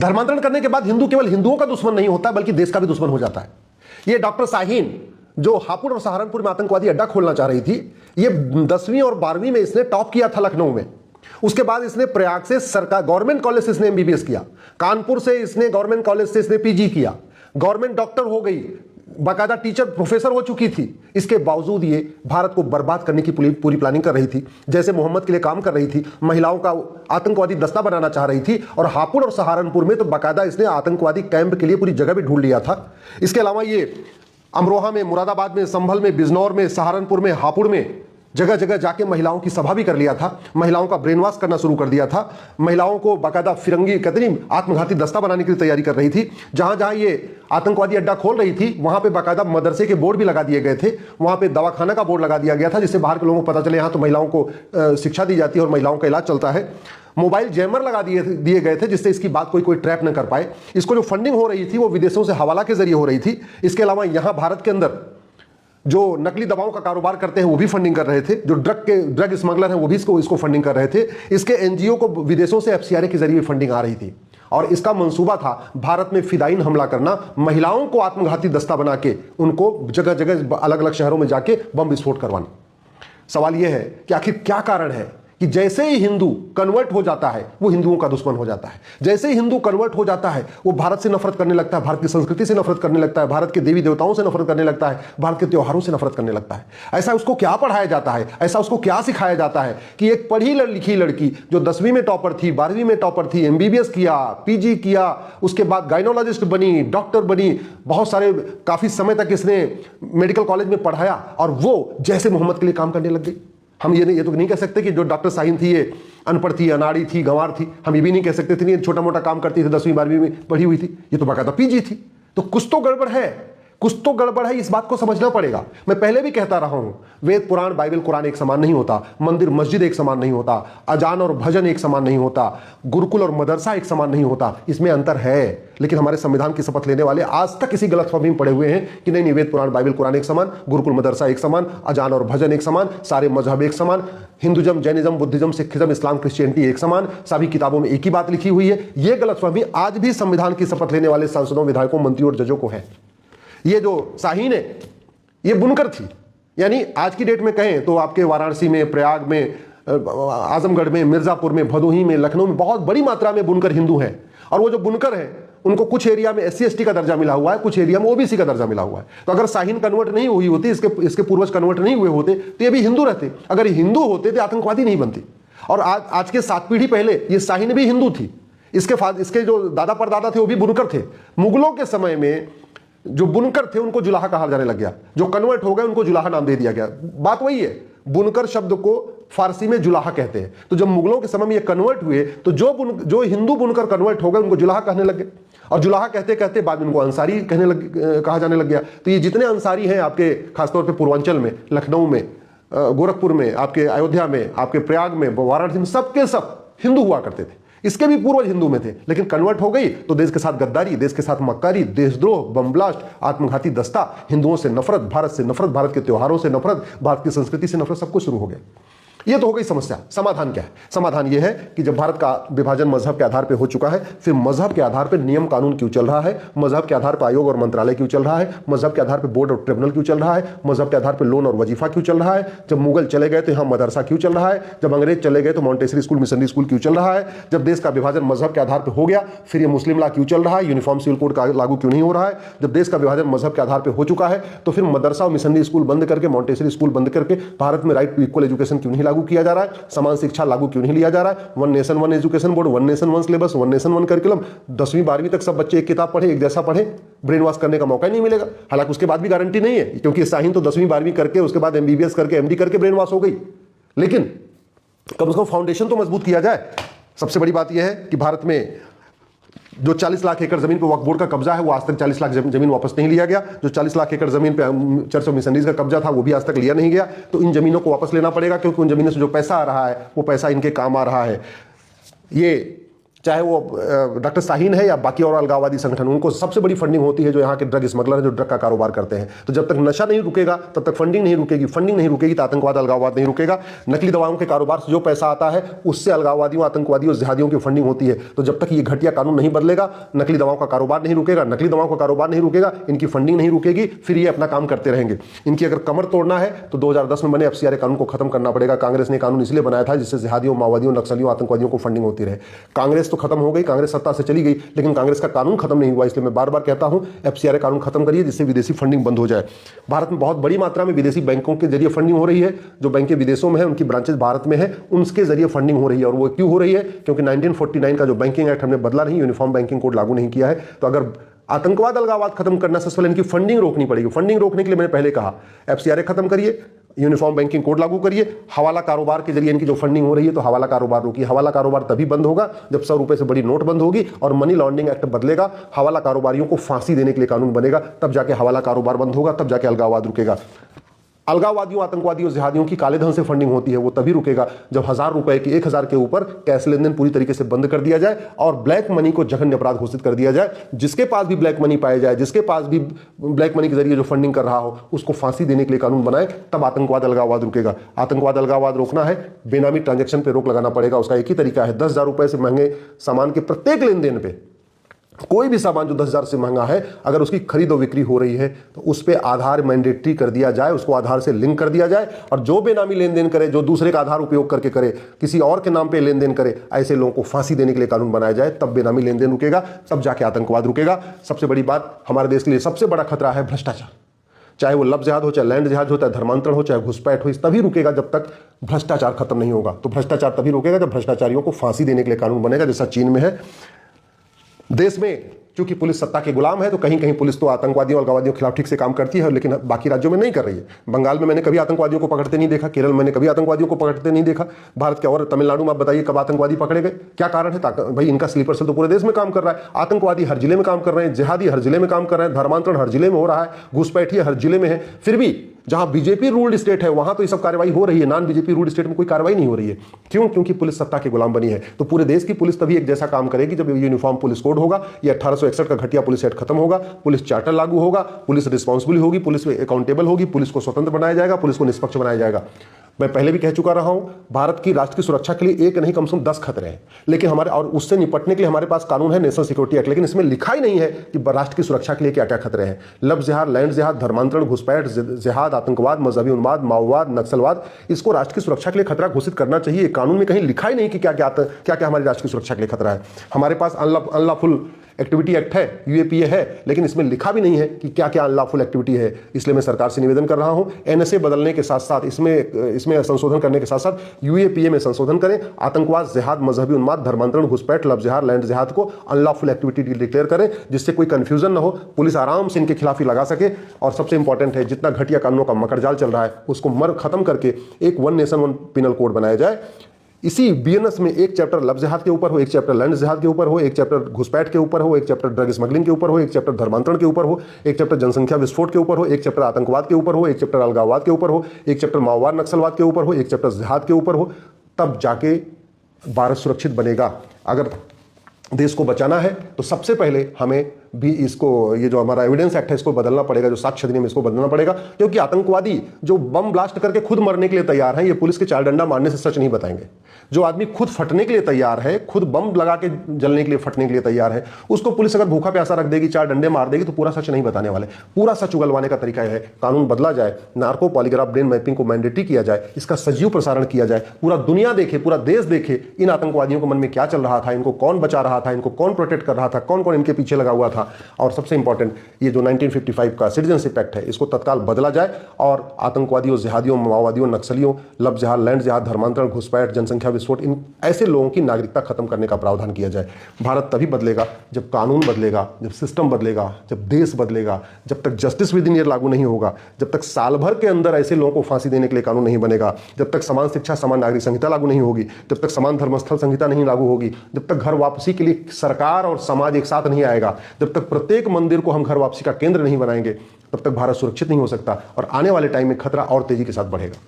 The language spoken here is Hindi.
धर्मांतरण करने के बाद हिंदू केवल हिंदुओं का दुश्मन नहीं होता बल्कि देश का भी दुश्मन हो जाता है। ये डॉक्टर शाहीन जो हापुड़ और सहारनपुर में आतंकवादी अड्डा खोलना चाह रही थी, ये 10वीं और 12वीं में इसने टॉप किया था लखनऊ में। उसके बाद इसने प्रयाग से सरकार गवर्नमेंट कॉलेज से इसने एमबीबीएस किया, कानपुर से इसने गवर्नमेंट कॉलेज से इसने पीजी किया, गवर्नमेंट डॉक्टर हो गई, बाकायदा टीचर प्रोफेसर हो चुकी थी। इसके बावजूद ये भारत को बर्बाद करने की पूरी प्लानिंग कर रही थी, जैसे मोहम्मद के लिए काम कर रही थी, महिलाओं का आतंकवादी दस्ता बनाना चाह रही थी। और हापुड़ और सहारनपुर में तो बाकायदा इसने आतंकवादी कैंप के लिए पूरी जगह भी ढूंढ लिया था। इसके अलावा ये अमरोहा में, मुरादाबाद में, संभल में, बिजनौर में, सहारनपुर में, हापुड़ में जगह जगह जाके महिलाओं की सभा भी कर लिया था, महिलाओं का ब्रेन वॉश करना शुरू कर दिया था, महिलाओं को बाकायदा फिरंगी कतरी आत्मघाती दस्ता बनाने की तैयारी कर रही थी। जहां जहां ये आतंकवादी अड्डा खोल रही थी वहां पे बाकायदा मदरसे के बोर्ड भी लगा दिए गए थे, वहां पे दवाखाना का बोर्ड लगा दिया गया था, जिससे बाहर के लोगों को पता चले यहां तो महिलाओं को शिक्षा दी जाती है और महिलाओं का इलाज चलता है। मोबाइल जैमर लगा दिए गए थे जिससे इसकी बात कोई ट्रैप न कर पाए। इसको जो फंडिंग हो रही थी वो विदेशों से हवाला के जरिए हो रही थी। इसके अलावा यहां भारत के अंदर जो नकली दवाओं का कारोबार करते हैं वो भी फंडिंग कर रहे थे, जो ड्रग स्मगलर हैं वो भी इसको फंडिंग कर रहे थे। इसके एनजीओ को विदेशों से एफसीआरए के जरिए फंडिंग आ रही थी और इसका मंसूबा था भारत में फिदाइन हमला करना, महिलाओं को आत्मघाती दस्ता बना के उनको जगह जगह अलग अलग शहरों में जाके बम विस्फोट करवाना। सवाल यह है कि आखिर क्या कारण है कि जैसे ही हिंदू कन्वर्ट हो जाता है वो हिंदुओं का दुश्मन हो जाता है, जैसे ही हिंदू कन्वर्ट हो जाता है वो भारत से नफरत करने लगता है, भारत की संस्कृति से नफरत करने लगता है, भारत के देवी देवताओं से नफरत करने लगता है, भारत के त्योहारों से नफरत करने लगता है। ऐसा उसको क्या पढ़ाया जाता है, ऐसा उसको क्या सिखाया जाता है कि एक पढ़ी लिखी लड़की जो 10वीं में टॉपर थी, 12वीं में टॉपर थी, एमबीबीएस किया, पीजी किया, उसके बाद गायनोलॉजिस्ट बनी, डॉक्टर बनी, बहुत सारे काफी समय तक इसने मेडिकल कॉलेज में पढ़ाया और वो जैसे मोहम्मद के लिए काम करने लग गई। हम ये तो नहीं कह सकते कि जो डॉक्टर शाहीन थी ये अनपढ़ थी, अनाड़ी थी, गंवार थी। हम ये भी नहीं कह सकते थे नहीं छोटा मोटा काम करती थी, 10वीं 12वीं में पढ़ी हुई थी। ये तो बाकायदा पीजी थी। तो कुछ तो गड़बड़ है, कुछ तो गड़बड़ है, इस बात को समझना पड़ेगा। मैं पहले भी कहता रहा हूं, वेद पुराण बाइबल कुरान एक समान नहीं होता, मंदिर मस्जिद एक समान नहीं होता, अजान और भजन एक समान नहीं होता, गुरुकुल और मदरसा एक समान नहीं होता। इसमें अंतर है। लेकिन हमारे संविधान की शपथ लेने वाले आज तक इसी गलतफहमी में पड़े हुए हैं कि नहीं वेद पुराण बाइबल कुरान एक समान, गुरुकुल मदरसा एक समान, अजान और भजन एक समान, सारे मजहब एक समान, हिंदुज्म, जैनिज्म, बुद्धिज्म, सिखिज्म, इस्लाम, क्रिश्चियनिटी एक समान, सभी किताबों में एक ही बात लिखी हुई है। यह गलतफहमी आज भी संविधान की शपथ लेने वाले सांसदों, विधायकों, मंत्रियों और जजों को है। ये जो शाहीन है ये बुनकर थी, यानी आज की डेट में कहें तो आपके वाराणसी में, प्रयाग में, आजमगढ़ में, मिर्जापुर में, भदोही में, लखनऊ में बहुत बड़ी मात्रा में बुनकर हिंदू हैं। और वो जो बुनकर हैं उनको कुछ एरिया में SC ST का दर्जा मिला हुआ है, कुछ एरिया में OBC का दर्जा मिला हुआ है। तो अगर शाहीन कन्वर्ट नहीं हुई होती, इसके पूर्वज कन्वर्ट नहीं हुए होते तो ये भी हिंदू रहते। अगर हिंदू होते तो आतंकवादी नहीं बनती। और आज के 7 पीढ़ी पहले ये शाहीन भी हिंदू थी, इसके जो दादा परदादा थे वो भी बुनकर थे। मुगलों के समय में जो बुनकर थे उनको जुलाहा कहा जाने लग गया, जो कन्वर्ट हो गए उनको जुलाहा नाम दे दिया गया। बात वही है, बुनकर शब्द को फारसी में जुलाहा कहते हैं। तो जब मुगलों के समय में ये कन्वर्ट हुए तो जो हिंदू बुनकर कन्वर्ट हो गए उनको जुलाहा कहने लग गए। और जुलाहा कहते कहते बाद में उनको अंसारी कहा जाने लग गया। तो ये जितने अंसारी हैं आपके खासतौर पर पूर्वांचल में, लखनऊ में, गोरखपुर में, आपके अयोध्या में, आपके प्रयाग में, वाराणसी में, सबके सब हिंदू हुआ करते थे। इसके भी पूर्वज हिंदू में थे, लेकिन कन्वर्ट हो गई तो देश के साथ गद्दारी, देश के साथ मक्कारी, देशद्रोह, बम ब्लास्ट, आत्मघाती दस्ता, हिंदुओं से नफरत, भारत से नफरत, भारत के त्योहारों से नफरत, भारत की संस्कृति से नफरत, सब कुछ शुरू हो गया। ये तो हो गई समस्या। समाधान क्या है? समाधान ये है कि जब भारत का विभाजन मजहब के आधार पर हो चुका है, फिर मजहब के आधार पर नियम कानून क्यों चल रहा है, मजहब के आधार पर आयोग और मंत्रालय क्यों चल रहा है, मजहब के आधार पर बोर्ड और ट्रिब्यूनल क्यों चल रहा है, मजहब के आधार पर लोन और वजीफा क्यों चल रहा है, जब मुगल चले गए तो यहाँ मदरसा क्यों चल रहा है, जब अंग्रेज चले गए तो मॉन्टेसरी स्कूल, मिशनरी स्कूल क्यों चल रहा है, जब देश का विभाजन मजहब के आधार पर हो गया फिर ये मुस्लिम लॉ क्यों चल रहा है, यूनिफॉर्म सिविल कोड का लागू क्यों नहीं हो रहा है, जब देश का विभाजन मजहब के आधार पर हो चुका है तो फिर मदरसा और मिशनरी स्कूल बंद करके, मॉन्टेसरी स्कूल बंद करके भारत में राइट टू इक्वल एजुकेशन क्यों नहीं लागू किया जा रहा है, समान शिक्षा लागू क्यों नहीं लिया जा रहा है, one nation one education board, one nation one syllabus, one nation one curriculum, 10वीं 12वीं तक सब बच्चे एक किताब पढ़े, एक जैसा पढ़े, ब्रेन वॉश करने का मौका ही नहीं मिलेगा। हालांकि उसके बाद भी गारंटी नहीं है, क्योंकि शाहीन तो 10वीं 12वीं करके उसके बाद MBBS करके MD करके ब्रेन वॉश हो गई। लेकिन कम से कम फाउंडेशन तो मजबूत किया जाए। सबसे बड़ी बात यह है कि भारत में जो 40 लाख एकड़ जमीन पर वक्फ बोर्ड का कब्जा है वो आज तक 40 लाख जमीन वापस नहीं लिया गया। जो 40 लाख एकड़ जमीन पे चर्च ऑफ मिशनरीज का कब्जा था वो भी आज तक लिया नहीं गया। तो इन जमीनों को वापस लेना पड़ेगा, क्योंकि उन जमीनों से जो पैसा आ रहा है वो पैसा इनके काम आ रहा है। ये चाहे वो डॉक्टर शाहीन है या बाकी और अलगाववादी संगठन, उनको सबसे बड़ी फंडिंग होती है जो यहाँ के ड्रग स्मगलर हैं, जो ड्रग का कारोबार करते हैं। तो जब तक नशा नहीं रुकेगा तब तक फंडिंग नहीं रुकेगी, फंडिंग नहीं रुकेगी तो आतंकवाद अलगाववाद नहीं रुकेगा। नकली दवाओं के कारोबार से जो पैसा आता है उससे अलगाववादियों, आतंकवादियों, जिहादियों की फंडिंग होती है। तो जब तक ये घटिया कानून नहीं बदलेगा, नकली दवाओं का कारोबार नहीं रुकेगा, नकली दवाओं का कारोबार नहीं रुकेगा, इनकी फंडिंग नहीं रुकेगी, फिर ये अपना काम करते रहेंगे। इनकी अगर कमर तोड़ना है तो 2010 में बने FCRA कानून को खत्म करना पड़ेगा। कांग्रेस ने कानून इसलिए बनाया था जिससे जिहादियों, माओवादियों, नक्सलियों, आतंकवादियों को फंडिंग होती रहे। कांग्रेस तो खत्म हो गई, कांग्रेस सत्ता से चली गई, लेकिन कांग्रेस का कानून खत्म नहीं हुआ। इसलिए मैं बार बार कहता हूं FCRA कानून खत्म करिए जिससे विदेशी फंडिंग बंद हो जाए। भारत में बहुत बड़ी मात्रा में विदेशी बैंकों के जरिए फंडिंग हो रही है। जो बैंकें विदेशों में है, उनकी ब्रांचेज भारत में है, उनके जरिए फंडिंग हो रही है। और वो क्यों हो रही है? क्योंकि 1949 का जो बैंकिंग एक्ट हमने बदला नहीं, यूनिफॉर्म बैंकिंग कोड लागू नहीं किया है। तो अगर आतंकवाद, अलगाववाद खत्म करना सबसे पहले इनकी फंडिंग रोकनी पड़ेगी। फंडिंग रोकने के लिए मैंने पहले कहा FCRA खत्म करिए, यूनिफॉर्म बैंकिंग कोड लागू करिए, हवाला कारोबार के जरिए इनकी जो फंडिंग हो रही है तो हवाला कारोबार रोकिए। हवाला कारोबार तभी बंद होगा जब 100 रुपए से बड़ी नोट बंद होगी और मनी लॉन्ड्रिंग एक्ट बदलेगा, हवाला कारोबारियों को फांसी देने के लिए कानून बनेगा, तब जाके हवाला कारोबार बंद होगा, तब जाके अलगाववाद रुकेगा। अलगाववादियों, आतंकवादियों, जिहादियों की काले धन से फंडिंग होती है, वो तभी रुकेगा जब 1000 रुपए की 1000 के ऊपर कैश लेन देन पूरी तरीके से बंद कर दिया जाए और ब्लैक मनी को जघन्य अपराध घोषित कर दिया जाए। जिसके पास भी ब्लैक मनी पाया जाए, जिसके पास भी ब्लैक मनी के जरिए जो फंडिंग कर रहा हो, उसको फांसी देने के लिए कानून बनाए, तब आतंकवाद, अलगाववाद रुकेगा। आतंकवाद, अलगाववाद रोकना है, बेनामी ट्रांजेक्शन पर रोक लगाना पड़ेगा। उसका एक ही तरीका है, 10,000 रुपए से महंगे सामान के प्रत्येक लेन देन पे, कोई भी सामान जो 10,000 से महंगा है, अगर उसकी खरीद और बिक्री हो रही है तो उस पर आधार मैंडेटरी कर दिया जाए, उसको आधार से लिंक कर दिया जाए। और जो बेनामी लेन देन करे, जो दूसरे का आधार उपयोग करके करे, किसी और के नाम पे लेन देन करे, ऐसे लोगों को फांसी देने के लिए कानून बनाया जाए, तब बेनामी लेन देन रुकेगा, तब जाके आतंकवाद रुकेगा। सबसे बड़ी बात, हमारे देश के लिए सबसे बड़ा खतरा है भ्रष्टाचार। चाहे वो लब जिहाद हो, चाहे लैंड जिहाद हो, चाहे धर्मांतरण हो, चाहे घुसपैठ हो, इस तभी रुकेगा जब तक भ्रष्टाचार खत्म नहीं होगा। तो भ्रष्टाचार तभी रुकेगा जब भ्रष्टाचारियों को फांसी देने के लिए कानून बनेगा, जैसा चीन में है। देश में क्योंकि पुलिस सत्ता के गुलाम है तो कहीं कहीं पुलिस तो आतंकवादियों, अलगाववादियों के खिलाफ ठीक से काम करती है, लेकिन बाकी राज्यों में नहीं कर रही है। बंगाल में मैंने कभी आतंकवादियों को पकड़ते नहीं देखा, केरल में मैंने कभी आतंकवादियों को पकड़ते नहीं देखा। भारत के और तमिलनाडु में आप बताइए कब आतंकवादी पकड़े गए? क्या कारण है? भाई इनका स्लीपर सेल तो पूरे देश में काम कर रहा है। आतंकवादी हर जिले में काम कर रहे हैं, जिहादी हर जिले में काम कर रहे हैं, धर्मांतरण हर जिले में हो रहा है, घुसपैठिया हर जिले में है। फिर भी जहां बीजेपी रूल्ड स्टेट है वहां तो ये सब कार्रवाई हो रही है, नॉन बीजेपी रूल्ड स्टेट में कोई कार्रवाई नहीं हो रही है। क्यों? क्योंकि पुलिस सत्ता के गुलाम बनी है। तो पूरे देश की पुलिस तभी एक जैसा काम करेगी जब यूनिफॉर्म पुलिस कोड होगा, ये 1861 का घटिया पुलिस एक्ट खत्म होगा, पुलिस चार्टर लागू होगा, पुलिस रिस्पॉन्सिबल होगी, पुलिस अकाउंटेबल होगी, पुलिस को स्वतंत्र बनाया जाएगा, पुलिस को निष्पक्ष बनाया जाएगा। मैं पहले भी कह चुका रहा हूं, भारत की राष्ट्र की सुरक्षा के लिए एक नहीं कम से कम 10 खतरे हैं, लेकिन हमारे और उससे निपटने के लिए हमारे पास कानून है, नेशनल सिक्योरिटी एक्ट, लेकिन इसमें लिखा ही नहीं है कि राष्ट्र की सुरक्षा के लिए क्या क्या खतरे हैं। लब जिहाद, लैंड जिहाद, धर्मांतरण, घुसपैठ, जिहाद, आतंकवाद, मजहबी उन्माद, माओवाद, नक्सलवाद, इसको राष्ट्र की सुरक्षा के लिए खतरा घोषित करना चाहिए। कानून में कहीं लिखा ही नहीं कि क्या क्या हमारे राष्ट्र की सुरक्षा के लिए खतरा है। हमारे पास अनलॉफुल एक्टिविटी एक्ट है, UAPA है, लेकिन इसमें लिखा भी नहीं है कि क्या क्या अनलॉफुल एक्टिविटी है। इसलिए मैं सरकार से निवेदन कर रहा हूं, NSA बदलने के साथ साथ इसमें संशोधन करने के साथ साथ UAPA में संशोधन करें। आतंकवाद, जिहाद, मजहबी उन्माद, धर्मांतरण, घुसपैठ, लब जिहाद, लैंड जिहाद को अनलॉफुल एक्टिविटी डिक्लेयर करें, जिससे कोई कंफ्यूजन ना हो, पुलिस आराम से इनके खिलाफ ही लगा सके। और सबसे इंपॉर्टेंट है, जितना घटिया कानूनों का मकड़जाल चल रहा है उसको खत्म करके एक one nation one penal code बनाया जाए। इसी BNS में एक चैप्टर लब जिहाद के ऊपर हो, एक चैप्टर लैंड जिहाद के ऊपर हो, एक चैप्टर घुसपैठ के ऊपर हो, एक चैप्टर ड्रग स्मगलिंग के ऊपर हो, एक चैप्टर धर्मांतरण के ऊपर हो, एक चैप्टर जनसंख्या विस्फोट के ऊपर हो, एक चैप्टर आतंकवाद के ऊपर हो, एक चैप्टर अलगाववाद के ऊपर हो, एक चैप्टर माओवाद नक्सलवाद के ऊपर हो, एक चैप्टर जिहाद के ऊपर हो। तब जाके भारत सुरक्षित बनेगा। अगर देश को बचाना है तो सबसे पहले हमें भी इसको, ये जो हमारा एविडेंस एक्ट है इसको बदलना पड़ेगा, जो साक्ष्य अधिनियम इसको बदलना पड़ेगा। क्योंकि आतंकवादी जो बम ब्लास्ट करके खुद मरने के लिए तैयार हैं, ये पुलिस के चार डंडा मारने से सच नहीं बताएंगे। जो आदमी खुद फटने के लिए तैयार है, खुद बम लगा के जलने के लिए, फटने के लिए तैयार है, उसको पुलिस अगर भूखा प्यासा रख देगी, चार डंडे मार देगी, तो पूरा सच नहीं बताने वाले। पूरा सच उगलवाने का तरीका है कानून बदला जाए, नार्को पॉलीग्राफ ब्रेन मैपिंग को मैंडेटरी किया जाए, इसका सजीव प्रसारण किया जाए, पूरा दुनिया देखे, पूरा देश देखे इन आतंकवादियों के मन में क्या चल रहा था, इनको कौन बचा रहा था, इनको कौन प्रोटेक्ट कर रहा था, कौन कौन इनके पीछे लगा हुआ था। और सबसे इंपॉर्टेंट, ये जो 1955 का सिटीजनशिप एक्ट है इसको तत्काल बदला जाए और आतंकवादियों, जिहादियों, माओवादियों, नक्सलियों, लब जिहाद, लैंड जिहाद, धर्मांतरण, घुसपैठ, जनसंख्या विस्फोट, इन ऐसे लोगों की नागरिकता खत्म करने का प्रावधान किया जाए। भारत तभी बदलेगा जब कानून बदलेगा, जब सिस्टम बदलेगा, जब देश बदलेगा। जब तक जस्टिस विद इन ईयर लागू नहीं होगा, जब तक साल भर के अंदर ऐसे लोगों को फांसी देने के लिए कानून नहीं बनेगा, जब तक समान शिक्षा समान नागरिक संहिता लागू नहीं होगी, जब तक समान धर्मस्थल संहिता नहीं लागू होगी, जब तक घर वापसी के लिए सरकार और समाज एक साथ नहीं आएगा, जब तक प्रत्येक मंदिर को हम घर वापसी का केंद्र नहीं बनाएंगे, तब तक भारत सुरक्षित नहीं हो सकता और आने वाले टाइम में खतरा और तेजी के साथ बढ़ेगा।